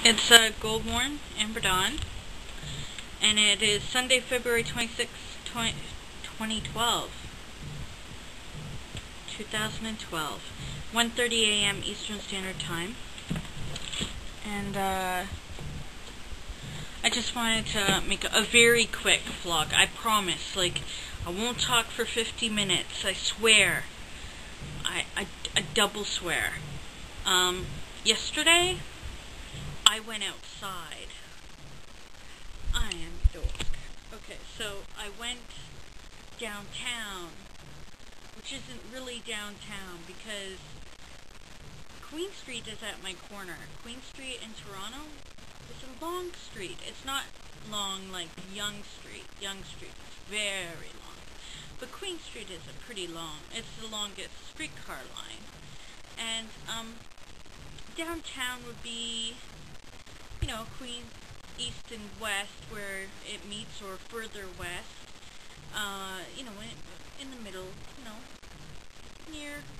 It's Goldmorn, Amber Dawn, and it is Sunday, February 26th, 2012. 2012. 1:30 a.m. Eastern Standard Time. And I just wanted to make a very quick vlog. I promise. I won't talk for 50 minutes. I swear. I double swear. Yesterday, I went outside. I am a dork. Okay, so I went downtown, which isn't really downtown because Queen Street is at my corner. Queen Street in Toronto is a long street. It's not long like Yonge Street. Yonge Street is very long. But Queen Street is it's the longest streetcar line. And, downtown would be, Queen East and West where it meets, or further west, in the middle,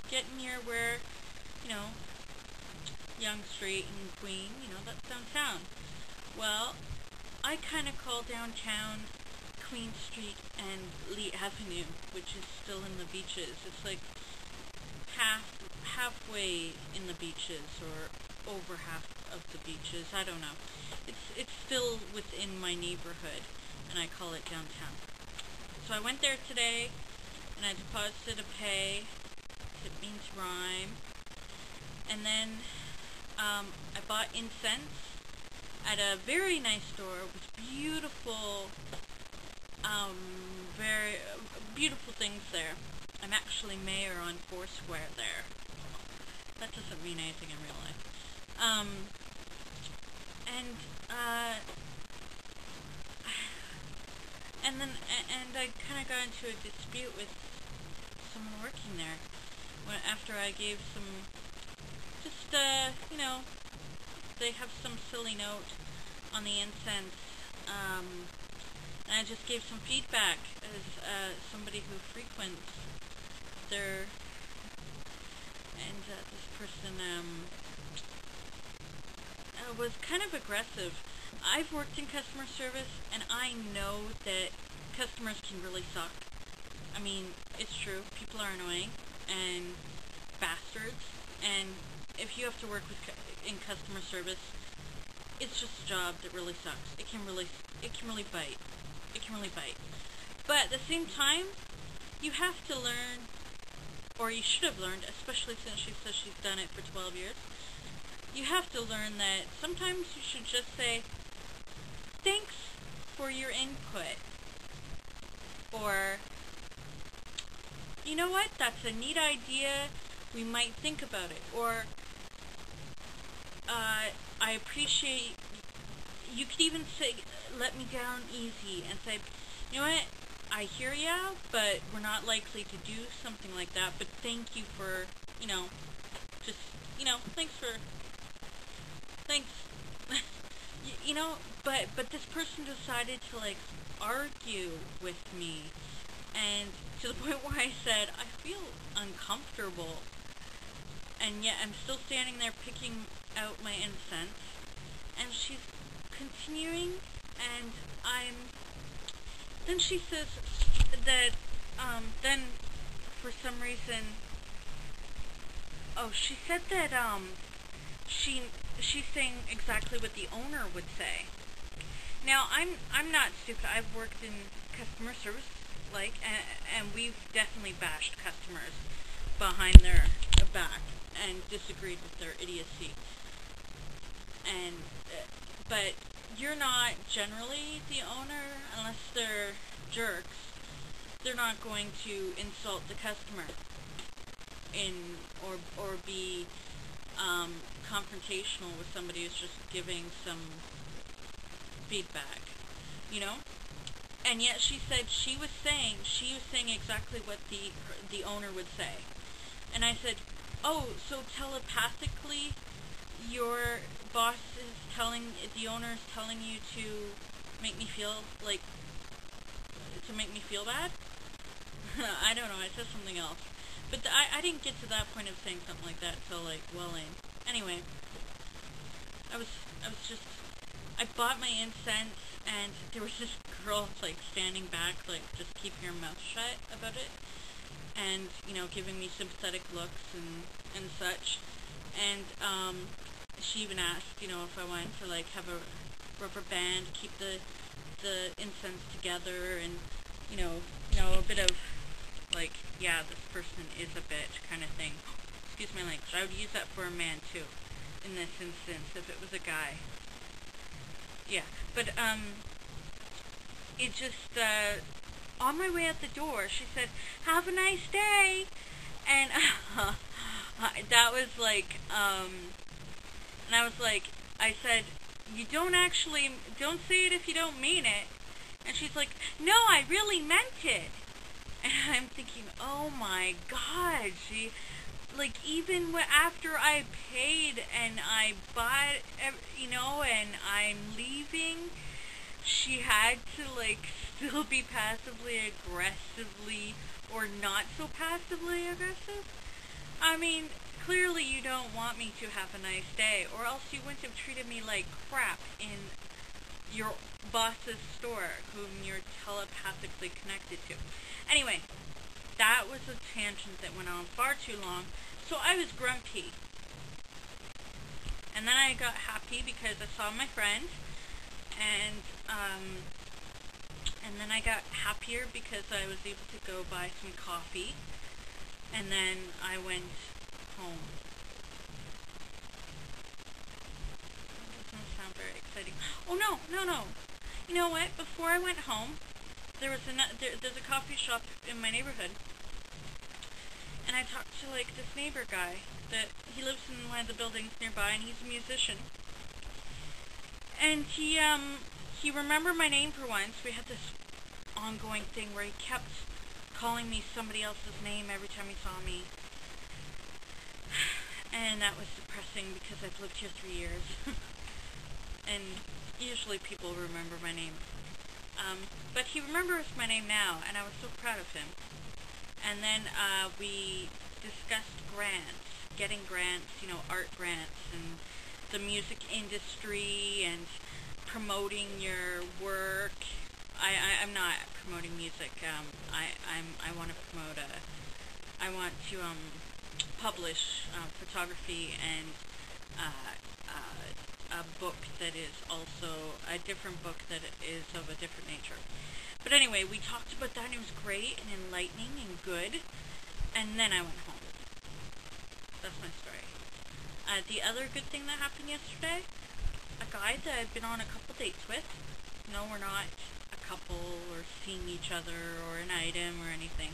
getting near where, you know, Yonge Street and Queen, that's downtown. Well, I kind of call downtown Queen Street and Lee Avenue, which is still in the beaches. It's like halfway in the beaches, or over half of the beaches. I don't know. It's still within my neighborhood, and I call it downtown. So I went there today, and I deposited a pay. It means rhyme. And then I bought incense at a very nice store with very beautiful things there. I'm actually mayor on Foursquare there. That doesn't mean anything in real life. And I kind of got into a dispute with someone working there after I gave some, they have some silly note on the incense, and I just gave some feedback as somebody who frequents there, and this person was kind of aggressive. I've worked in customer service, and I know that customers can really suck. I mean, it's true. People are annoying and bastards, and if you have to work in customer service, it's just a job that really sucks. It can really bite. It can really bite. But at the same time, you have to learn, or you should have learned, especially since she says she's done it for 12 years, you have to learn that sometimes you should just say, thanks for your input. Or, you know what, that's a neat idea, we might think about it. Or, I appreciate, you could even say, let me down easy, and say, you know what, I hear ya, but we're not likely to do something like that, but thank you for, thanks. But this person decided to, argue with me, and to the point where I said, I feel uncomfortable, and yet I'm still standing there picking out my incense, and she's continuing, and then she says that, then, for some reason, she said that, she's saying exactly what the owner would say. Now, I'm not stupid. I've worked in customer service, and we've definitely bashed customers behind their back and disagreed with their idiocy. But you're not generally the owner, unless they're jerks. They're not going to insult the customer or be confrontational with somebody who's just giving some feedback, And yet she said she was saying exactly what the owner would say. And I said, oh, so telepathically your boss is the owner is telling you to make me feel bad? I don't know, I said something else. But I didn't get to that point of saying something like that until, well in. Anyway, I was just, I bought my incense, and there was this girl, like, standing back, like, just keeping her mouth shut about it, and, you know, giving me sympathetic looks and such, and, she even asked, you know, if I wanted to, like, have a rubber band, keep the incense together, and, a bit of, like, yeah, this person is a bitch kind of thing. Excuse my language. I would use that for a man, too, in this instance, if it was a guy. Yeah, but, it just, on my way out the door, she said, "Have a nice day," and, that was, like, and I was like, I said, "You don't say it if you don't mean it," and she's like, "No, I really meant it," and I'm thinking, oh my god, like, even after I paid and I bought, and I'm leaving, she had to, like, still be passively aggressively, or not so passively aggressive. I mean, clearly you don't want me to have a nice day, or else you wouldn't have treated me like crap in your boss's store, whom you're telepathically connected to. Anyway, that was a tangent that went on far too long, so I was grumpy. And then I got happy because I saw my friend, and then I got happier because I was able to go buy some coffee, and then I went home. That doesn't sound very exciting. Oh, no. You know what? Before I went home, there's a coffee shop in my neighborhood, and I talked to, like, this neighbor guy that he lives in one of the buildings nearby, and he's a musician. And he remembered my name for once. We had this ongoing thing where he kept calling me somebody else's name every time he saw me. And that was depressing because I've lived here 3 years. And usually people remember my name. But he remembers my name now, and I was so proud of him. And then we discussed grants, getting grants, art grants, and the music industry, and promoting your work. I'm not promoting music. I want to promote I want to publish photography and a book that is also a different book that is of a different nature. But anyway, we talked about that, and it was great and enlightening and good. And then I went home. That's my story. The other good thing that happened yesterday, a guy that I've been on a couple dates with. No, we're not a couple or seeing each other or an item or anything.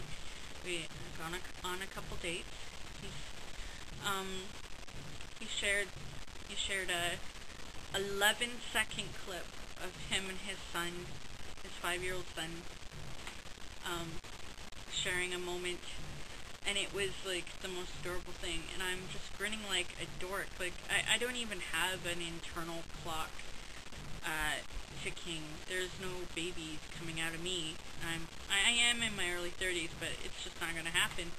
We've gone on a couple dates. He shared a 11-second clip of him and his son, his 5-year-old son, sharing a moment, and it was, like, the most adorable thing, and I'm just grinning like a dork. Like, I don't even have an internal clock ticking. There's no babies coming out of me. I am in my early 30s, but it's just not gonna happen.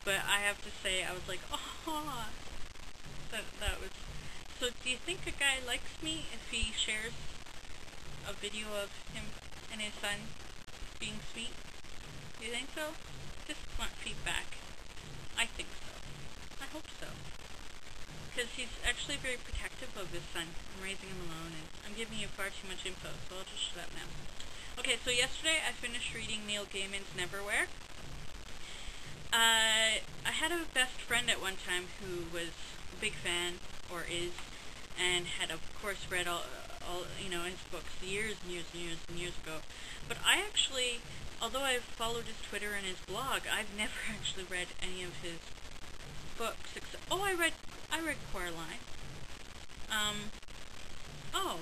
But I have to say, I was like, oh, that was. So do you think a guy likes me if he shares a video of him and his son being sweet? Do you think so? Just want feedback. I think so. I hope so. Because he's actually very protective of his son. I'm raising him alone, and I'm giving you far too much info, so I'll just shut up now. Okay, so yesterday I finished reading Neil Gaiman's Neverwhere. I had a best friend at one time who was a big fan, or is, and had of course read all his books years ago. But I actually, although I've followed his Twitter and his blog, I've never actually read any of his books except I read Coraline. Well,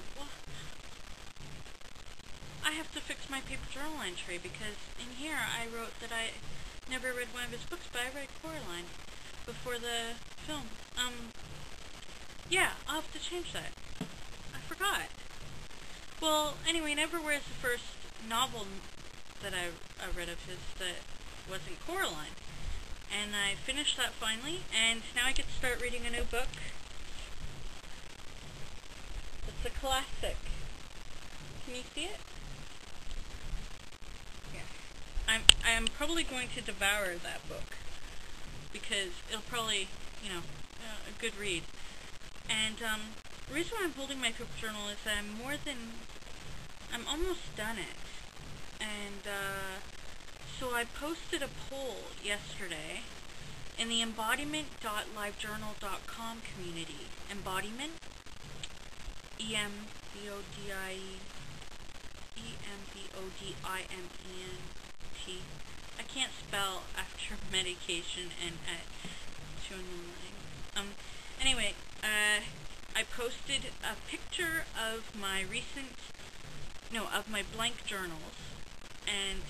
I have to fix my paper journal entry, because in here I wrote that I never read one of his books, but I read Coraline before the film. Yeah, I'll have to change that. I forgot. Well, anyway, Neverwhere is the first novel that I read of his that wasn't Coraline. And I finished that finally, and now I get to start reading a new book. classic. Can you see it? Yeah. I'm probably going to devour that book because it'll probably, a good read. And the reason why I'm holding my paper journal is that I'm almost done it. And so I posted a poll yesterday in the embodiment.livejournal.com community. Embodiment, Embodiment. I can't spell after medication and at 2 in the morning. Anyway, I posted a picture of my blank journals, and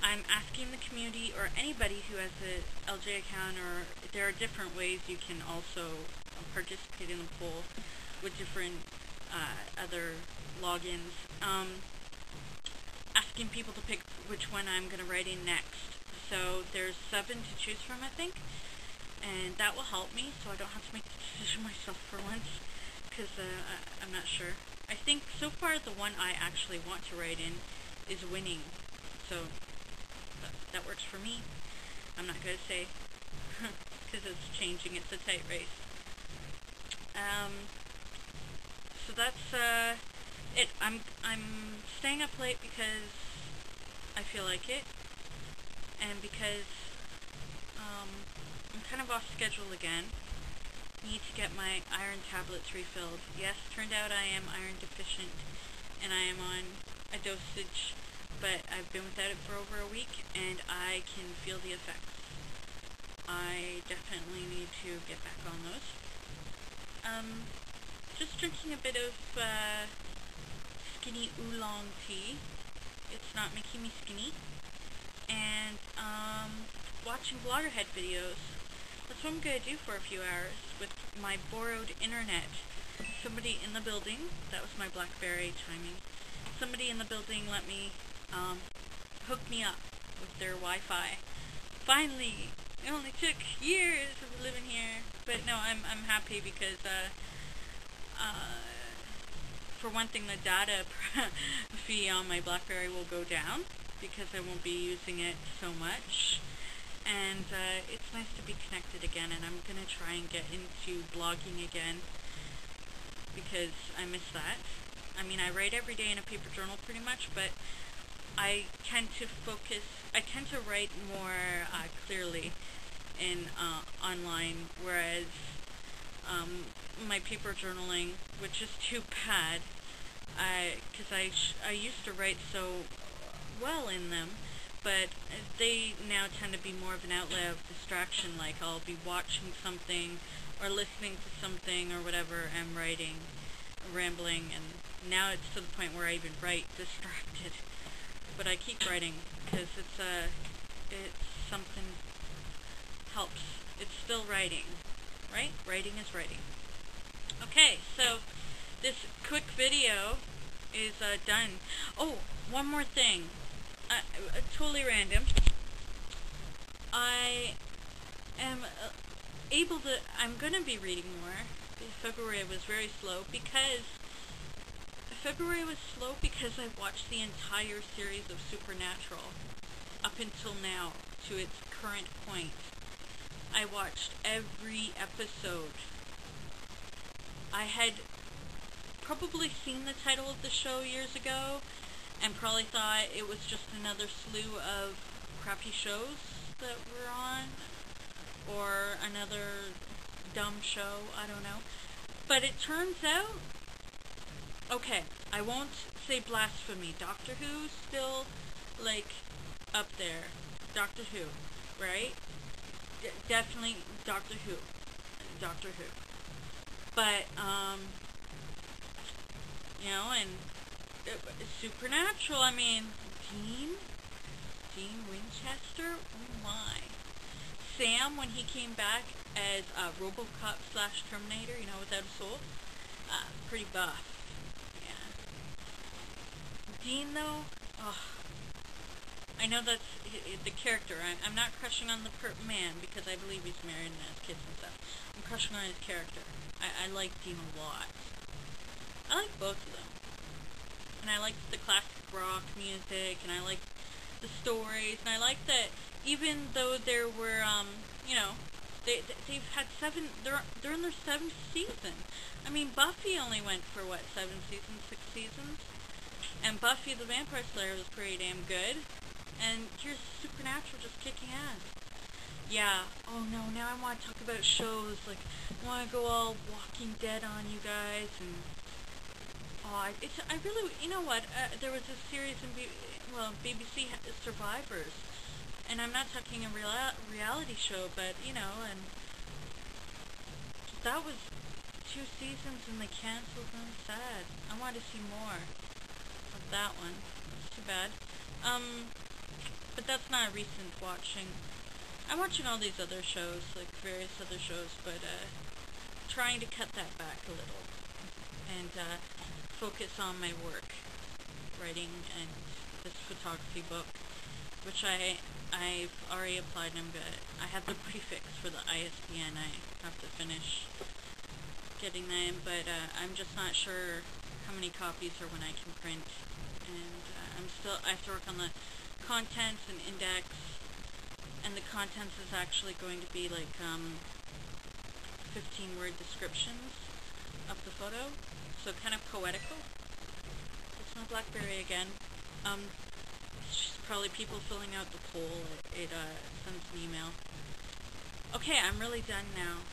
I'm asking the community or anybody who has a LJ account, or there are different ways you can also participate in the poll with different other logins, asking people to pick which one I'm going to write in next. So there's 7 to choose from, I think, and that will help me so I don't have to make the decision myself for once, because I'm not sure. I think so far the one I actually want to write in is winning, so that works for me. I'm not going to say, because it's changing, it's a tight race. So that's it. I'm staying up late because I feel like it, and because I'm kind of off schedule again. Need to get my iron tablets refilled. Yes, turned out I am iron deficient, and I am on a dosage, but I've been without it for over a week, and I can feel the effects. I definitely need to get back on those. Just drinking a bit of skinny oolong tea. It's not making me skinny. And watching Bloggerhead videos. That's what I'm going to do for a few hours with my borrowed internet. Somebody in the building, that was my BlackBerry chiming, somebody in the building let me hook me up with their Wi-Fi. Finally! It only took years of living here, but no, I'm happy because for one thing, the data fee on my BlackBerry will go down because I won't be using it so much. And it's nice to be connected again, and I'm going to try and get into blogging again because I miss that. I mean, I write every day in a paper journal pretty much, but I tend to write more clearly in online, whereas my paper journaling, which is too bad, because I used to write so well in them, but they now tend to be more of an outlet of distraction, like I'll be watching something or listening to something or whatever and writing, rambling, and now it's to the point where I even write distracted. But I keep writing because it's something helps. It's still writing, right? Writing is writing. Okay, so this quick video is done. Oh, one more thing. Totally random. I am I'm going to be reading more. February was very slow because I watched the entire series of Supernatural up until now to its current point. I watched every episode. I had probably seen the title of the show years ago and probably thought it was just another slew of crappy shows that were on, or another dumb show, I don't know. But it turns out, okay, I won't say blasphemy. Doctor Who's still, like, up there. Doctor Who, right? Definitely Doctor Who. Doctor Who. But, and Supernatural, I mean, Dean Winchester, oh my. Sam, when he came back as RoboCop / Terminator, without a soul, pretty buff. Yeah. Dean, though, I know that's the character. I'm not crushing on the man because I believe he's married and has kids and stuff. I'm crushing on his character. I like Dean a lot. I like both of them. And I like the classic rock music, and I like the stories, and I like that even though there were, you know, they've had they're in their seventh season. I mean, Buffy only went for what, 7 seasons, 6 seasons, and Buffy the Vampire Slayer was pretty damn good. And here's Supernatural just kicking ass. Yeah. Oh no. Now I want to talk about shows. Like, I want to go all Walking Dead on you guys, and I really, you know what? There was a series in BBC Survivors, and I'm not talking a reality show, but you know, and that was 2 seasons and they canceled them. Sad. I want to see more of that one. It's too bad. But that's not recent watching. I'm watching all these other shows, like various other shows, but trying to cut that back a little and focus on my work, writing, and this photography book, which I've already applied, and I have the prefix for the ISBN. I have to finish getting them, but I'm just not sure how many copies or when I can print, and I have to work on the contents and index, and the contents is actually going to be like 15-word descriptions of the photo, so kind of poetical. It's my BlackBerry again. It's just probably people filling out the poll. It sends an email. Okay, I'm really done now.